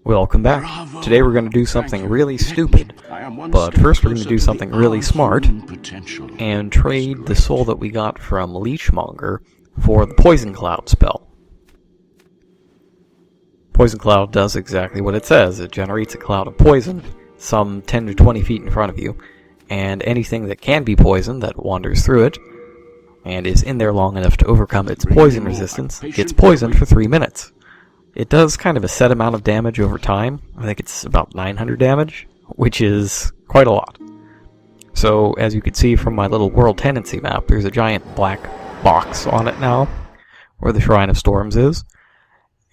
Welcome back. Today we're going to do something really stupid, but first we're going to do something really smart and trade the soul that we got from Leechmonger for the Poison Cloud spell. Poison Cloud does exactly what it says. It generates a cloud of poison some 10 to 20 feet in front of you, and anything that can be poisoned that wanders through it and is in there long enough to overcome its poison resistance gets poisoned for 3 minutes. It does kind of a set amount of damage over time. I think it's about 900 damage, which is quite a lot. So, as you can see from my little world tendency map, there's a giant black box on it now, where the Shrine of Storms is.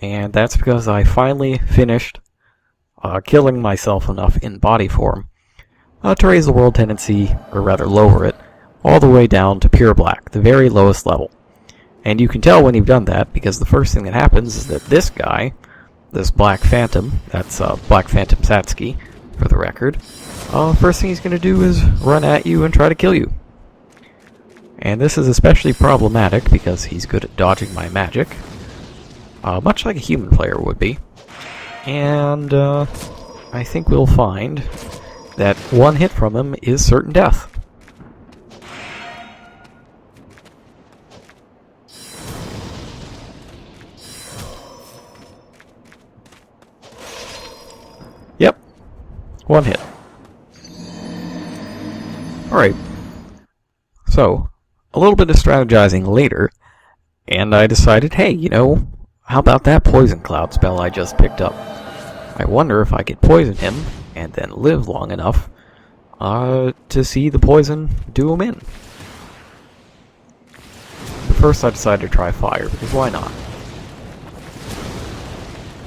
And that's because I finally finished killing myself enough in body form to raise the world tendency, or rather lower it, all the way down to pure black, the very lowest level. And you can tell when you've done that, because the first thing that happens is that this guy, this Black Phantom, that's Black Phantom Satsuki, for the record, first thing he's going to do is run at you and try to kill you. And this is especially problematic because he's good at dodging my magic, much like a human player would be. And I think we'll find that one hit from him is certain death. Yep, one hit. Alright, so, a little bit of strategizing later, and I decided, hey, you know, how about that Poison Cloud spell I just picked up? I wonder if I could poison him, and then live long enough to see the poison do him in. But first I decided to try fire, because why not?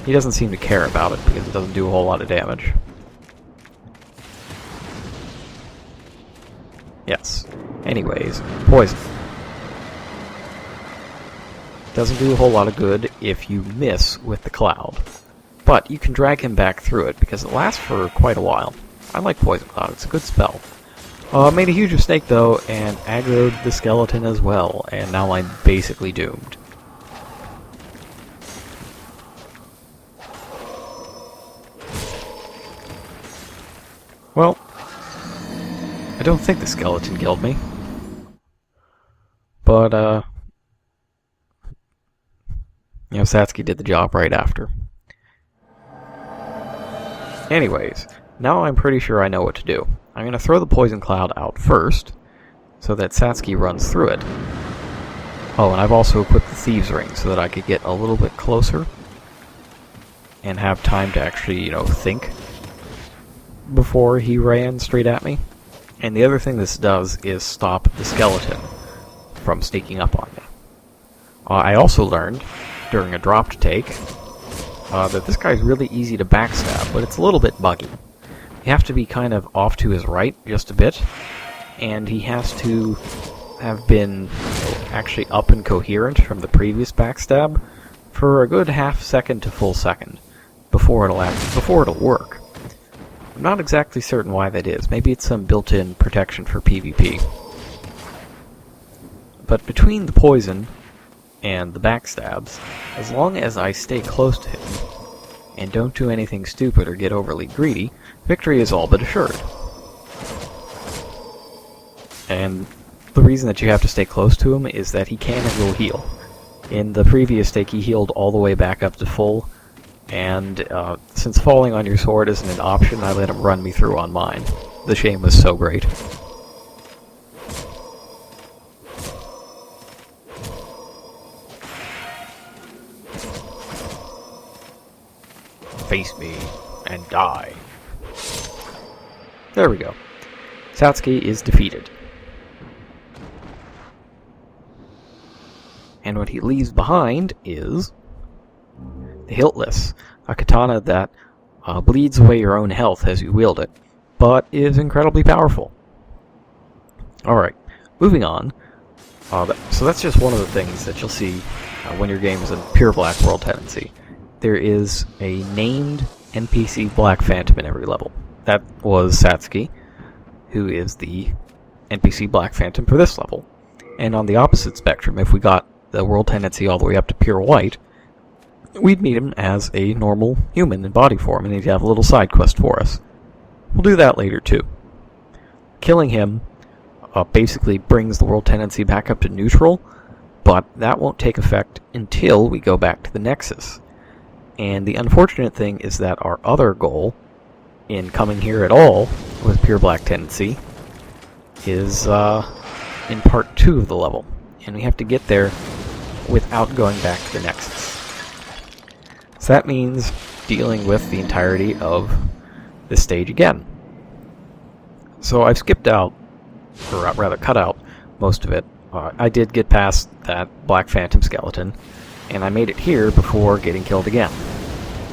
He doesn't seem to care about it because it doesn't do a whole lot of damage. Yes. Anyways, poison. Doesn't do a whole lot of good if you miss with the cloud. But you can drag him back through it because it lasts for quite a while. I like Poison Cloud, it's a good spell. Made a huge mistake though and aggroed the skeleton as well, and now I'm basically doomed. Well, I don't think the skeleton killed me. But, you know, Satsuki did the job right after. Anyways, now I'm pretty sure I know what to do. I'm going to throw the Poison Cloud out first, so that Satsuki runs through it. Oh, and I've also equipped the Thieves' Ring so that I could get a little bit closer and have time to actually, you know, think before he ran straight at me. And the other thing this does is stop the skeleton from sneaking up on me. I also learned, during a dropped take, that this guy's really easy to backstab, but it's a little bit buggy. You have to be kind of off to his right just a bit, and he has to have been actually up and coherent from the previous backstab for a good half second to full second before it'll work. I'm not exactly certain why that is. Maybe it's some built-in protection for PvP. But between the poison and the backstabs, as long as I stay close to him and don't do anything stupid or get overly greedy, victory is all but assured. And the reason that you have to stay close to him is that he can and will heal. In the previous take he healed all the way back up to full, and since falling on your sword isn't an option, I let him run me through on mine. The shame was so great. Face me and die. There we go. Satsuki is defeated. And what he leaves behind is the Hiltless, a katana that bleeds away your own health as you wield it, but is incredibly powerful. Alright, moving on. So that's just one of the things that you'll see when your game is in pure black world tendency. There is a named NPC Black Phantom in every level. That was Satsuki, who is the NPC Black Phantom for this level. And on the opposite spectrum, if we got the world tendency all the way up to pure white, we'd meet him as a normal human in body form, and he'd have a little side quest for us. We'll do that later, too. Killing him basically brings the world tendency back up to neutral, but that won't take effect until we go back to the Nexus. And the unfortunate thing is that our other goal in coming here at all with pure black tendency is in part 2 of the level, and we have to get there without going back to the Nexus. So that means dealing with the entirety of this stage again. So I've skipped out, or rather cut out, most of it. I did get past that Black Phantom skeleton, and I made it here before getting killed again.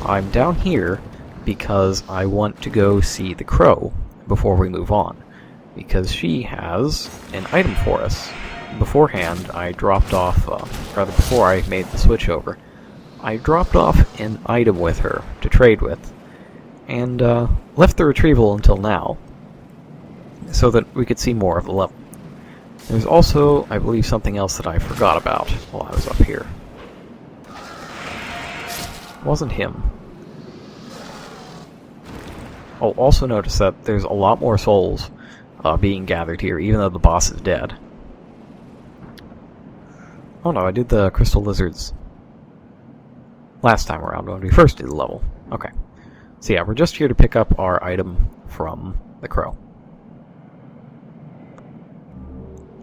I'm down here because I want to go see the Crow before we move on, because she has an item for us. Beforehand, I dropped off, rather before I made the switch over, I dropped off an item with her to trade with, and left the retrieval until now, so that we could see more of the level. There's also, I believe, something else that I forgot about while I was up here. It wasn't him. I'll also notice that there's a lot more souls being gathered here, even though the boss is dead. Oh no, I did the crystal lizards last time around when we first did the level. Okay. So yeah, we're just here to pick up our item from the Crow.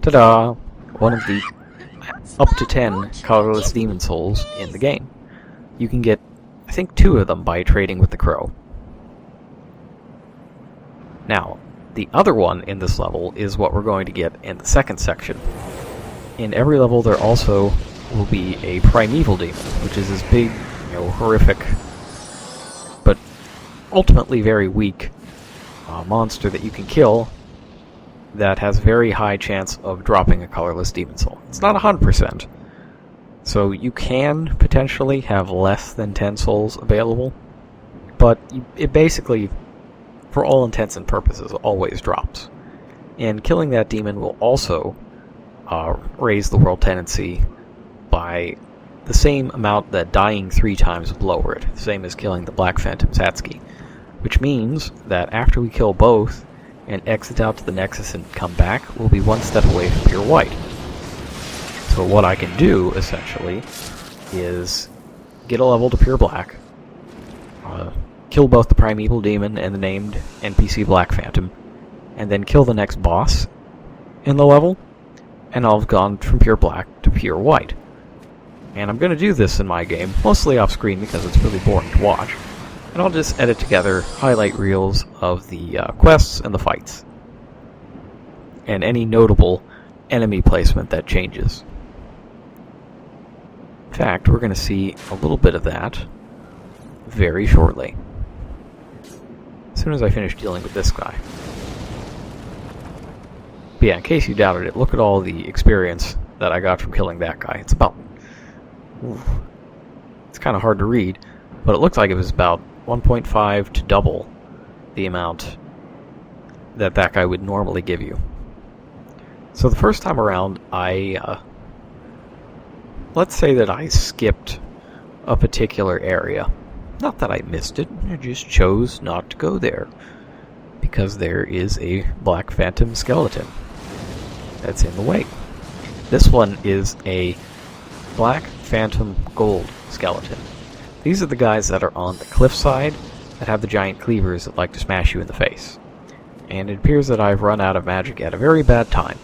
Ta-da! One of the up to 10 colorless demon souls in the game. You can get, I think, 2 of them by trading with the Crow. Now, the other one in this level is what we're going to get in the second section. In every level there also will be a primeval demon, which is this big, horrific, but ultimately very weak monster that you can kill that has very high chance of dropping a colorless demon soul. It's not 100%, so you can potentially have less than 10 souls available, but it basically, for all intents and purposes, always drops. And killing that demon will also raise the world tendency by the same amount that dying 3 times will lower it, the same as killing the Black Phantom Satsuki, which means that after we kill both and exit out to the Nexus and come back, we'll be 1 step away from pure white. So what I can do, essentially, is get a level to pure black, kill both the primeval demon and the named NPC Black Phantom, and then kill the next boss in the level, and I'll have gone from pure black to pure white. And I'm going to do this in my game, mostly off screen because it's really boring to watch. And I'll just edit together highlight reels of the quests and the fights, and any notable enemy placement that changes. In fact, we're going to see a little bit of that very shortly, as soon as I finish dealing with this guy. But yeah, in case you doubted it, look at all the experience that I got from killing that guy. It's about... it's kind of hard to read, but it looks like it was about 1.5 to double the amount that guy would normally give you. So the first time around, let's say that I skipped a particular area. Not that I missed it, I just chose not to go there, because there is a Black Phantom skeleton that's in the way. This one is a Black Phantom Gold skeleton. These are the guys that are on the cliffside that have the giant cleavers that like to smash you in the face. And it appears that I've run out of magic at a very bad time.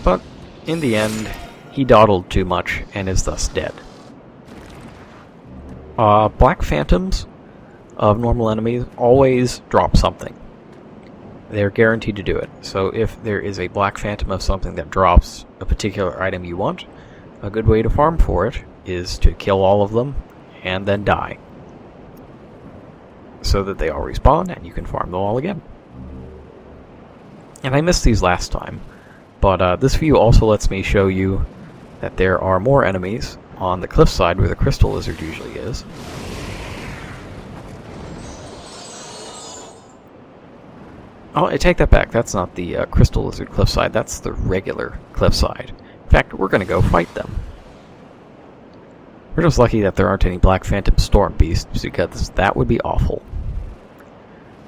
But in the end, he dawdled too much and is thus dead. Black Phantoms of normal enemies always drop something. They're guaranteed to do it. So if there is a Black Phantom of something that drops a particular item you want, a good way to farm for it is to kill all of them and then die, so that they all respawn and you can farm them all again. And I missed these last time, but this view also lets me show you that there are more enemies on the cliffside where the crystal lizard usually is. Oh, I take that back. That's not the Crystal Lizard cliffside. That's the regular cliffside. In fact, we're going to go fight them. We're just lucky that there aren't any Black Phantom Storm Beasts, because that would be awful.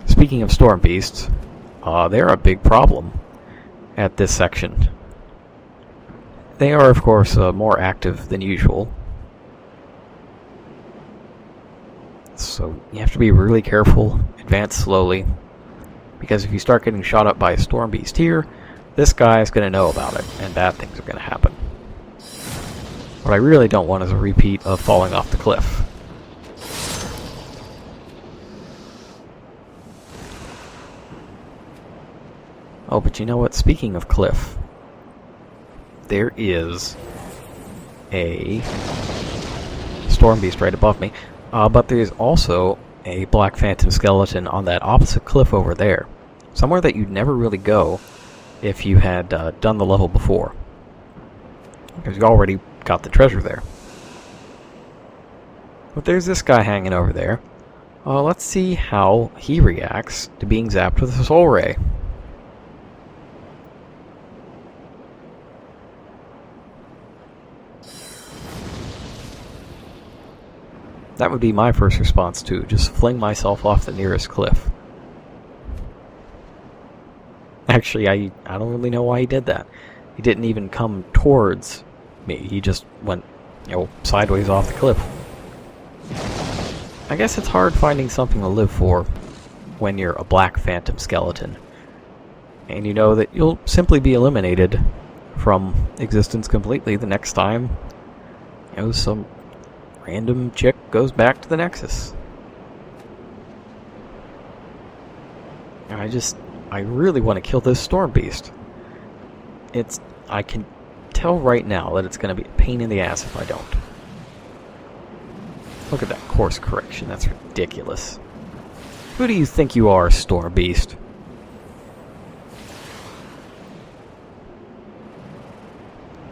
Speaking of Storm Beasts, they're a big problem at this section. They are, of course, more active than usual. So you have to be really careful, advance slowly, because if you start getting shot up by a Storm Beast here, this guy is going to know about it, and bad things are going to happen. What I really don't want is a repeat of falling off the cliff. Oh, but you know what? Speaking of cliff, there is a Storm Beast right above me, but there is also a Black Phantom skeleton on that opposite cliff over there. Somewhere that you'd never really go if you had done the level before, because you already got the treasure there. But there's this guy hanging over there. Let's see how he reacts to being zapped with a Soul Ray. That would be my first response too, just fling myself off the nearest cliff. Actually, I don't really know why he did that. He didn't even come towards me, he just went, sideways off the cliff. I guess it's hard finding something to live for when you're a Black Phantom skeleton. And you know that you'll simply be eliminated from existence completely the next time, some random chick goes back to the Nexus. I really want to kill this Storm Beast. I can tell right now that it's going to be a pain in the ass if I don't. Look at that course correction, that's ridiculous. Who do you think you are, Storm Beast?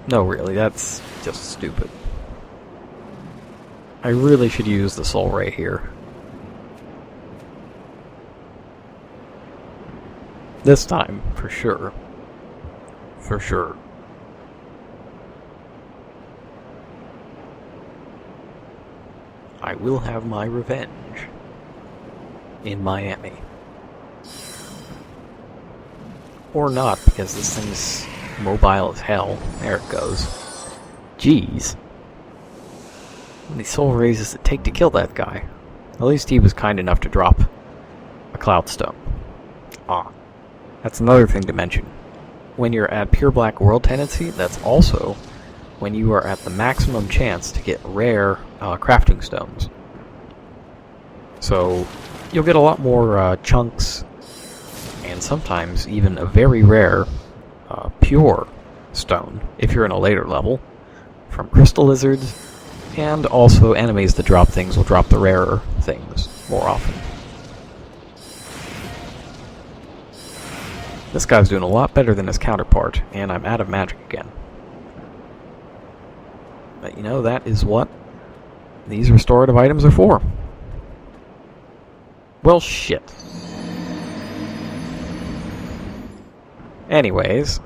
No, really, that's just stupid. I really should use the Soul Ray here. This time, for sure. For sure. I will have my revenge in Miami. Or not, because this thing's mobile as hell. There it goes. Jeez. How many Soul Rays does it take to kill that guy? At least he was kind enough to drop a Cloud Stone. That's another thing to mention. When you're at Pure Black World Tendency, that's also when you are at the maximum chance to get rare crafting stones. So you'll get a lot more chunks, and sometimes even a very rare pure stone, if you're in a later level, from Crystal Lizards, and also enemies that drop things will drop the rarer things more often. This guy's doing a lot better than his counterpart, and I'm out of magic again. But that is what these restorative items are for. Well, shit. Anyways.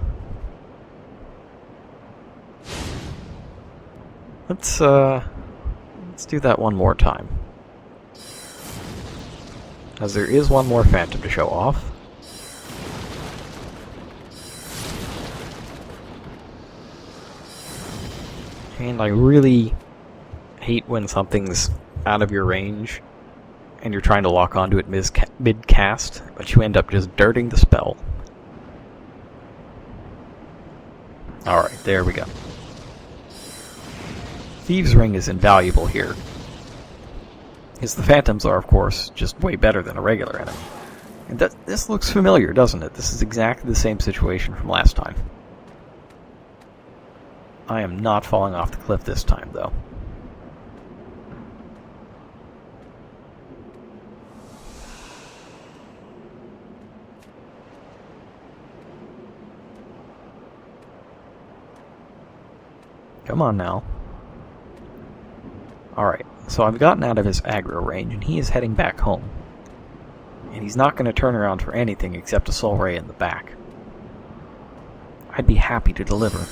Let's do that one more time. As there is one more Phantom to show off. And I really hate when something's out of your range and you're trying to lock onto it mid-cast, but you end up just dirting the spell. Alright, there we go. Thieves' Ring is invaluable here, because the Phantoms are, of course, just way better than a regular enemy. And this looks familiar, doesn't it? This is exactly the same situation from last time. I am not falling off the cliff this time, though. Come on now. Alright, so I've gotten out of his aggro range, and he is heading back home. And he's not going to turn around for anything except a soul ray in the back. I'd be happy to deliver.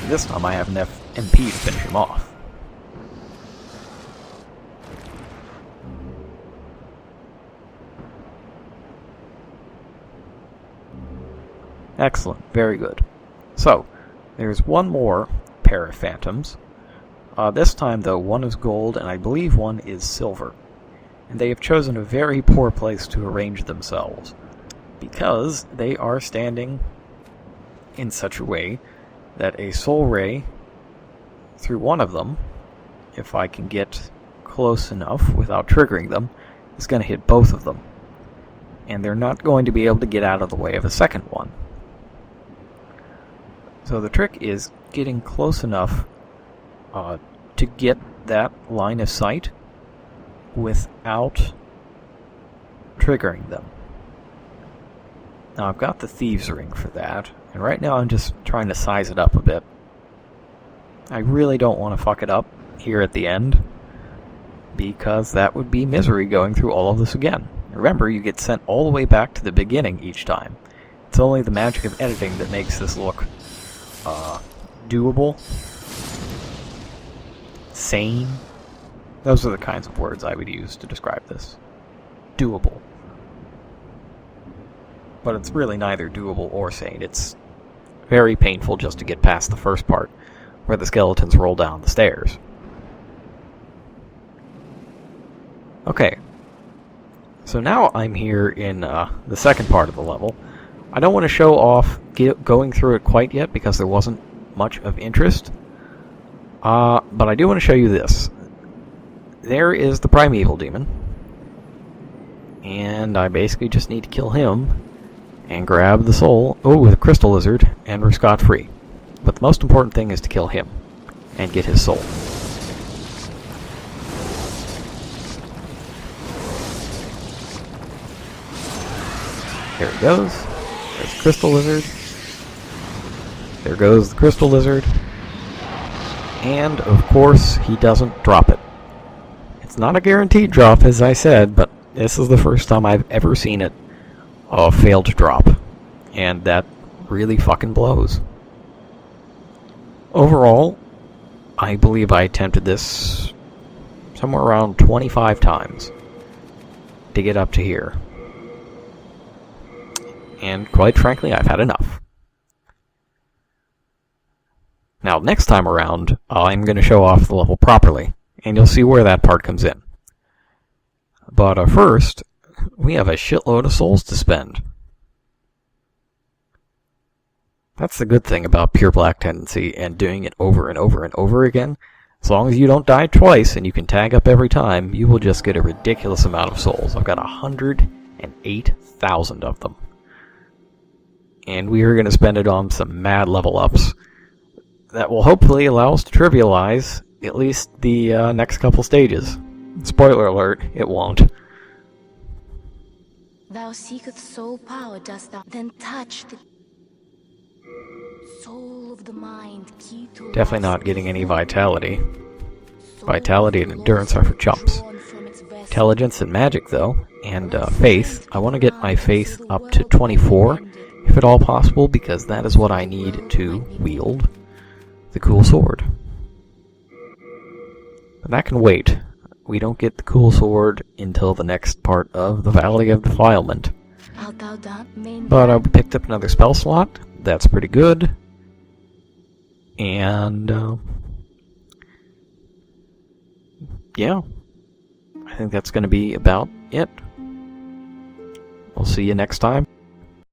This time I have enough MP to finish him off. Excellent, very good. So, there's one more pair of phantoms. This time, though, one is gold, and I believe one is silver. And they have chosen a very poor place to arrange themselves, because they are standing in such a way that a soul ray through one of them, if I can get close enough without triggering them, is going to hit both of them. And they're not going to be able to get out of the way of a second one. So the trick is getting close enough to get that line of sight without triggering them. Now I've got the Thieves' Ring for that, and right now I'm just trying to size it up a bit. I really don't want to fuck it up here at the end, because that would be misery going through all of this again. Remember, you get sent all the way back to the beginning each time. It's only the magic of editing that makes this look doable, sane. Those are the kinds of words I would use to describe this. Doable. But it's really neither doable or sane. It's very painful just to get past the first part, where the skeletons roll down the stairs. Okay. So now I'm here in the second part of the level. I don't want to show off going through it quite yet, because there wasn't much of interest. But I do want to show you this. There is the Primeval Demon. And I basically just need to kill him and grab the soul, with a Crystal Lizard, and we're scot-free. But the most important thing is to kill him and get his soul. There he goes. There's the Crystal Lizard. There goes the Crystal Lizard. And, of course, he doesn't drop it. It's not a guaranteed drop, as I said, but this is the first time I've ever seen it fail to drop. And that really fucking blows. Overall, I believe I attempted this somewhere around 25 times to get up to here. And quite frankly, I've had enough. Now, next time around, I'm going to show off the level properly, and you'll see where that part comes in. But first, we have a shitload of souls to spend. That's the good thing about Pure Black Tendency and doing it over and over and over again. As long as you don't die twice and you can tag up every time, you will just get a ridiculous amount of souls. I've got 108,000 of them. And we are going to spend it on some mad level ups that will hopefully allow us to trivialize at least the next couple stages. Spoiler alert, it won't. Thou seekest soul power, dost thou then touch the soul of the mind, key to Definitely not getting any vitality. Vitality and endurance are for chumps. Intelligence and magic, though, and faith. I want to get my faith up to 24, if at all possible, because that is what I need to wield the cool sword. But that can wait. We don't get the cool sword until the next part of the Valley of Defilement. But I picked up another spell slot. That's pretty good. And, yeah. I think that's going to be about it. We'll see you next time.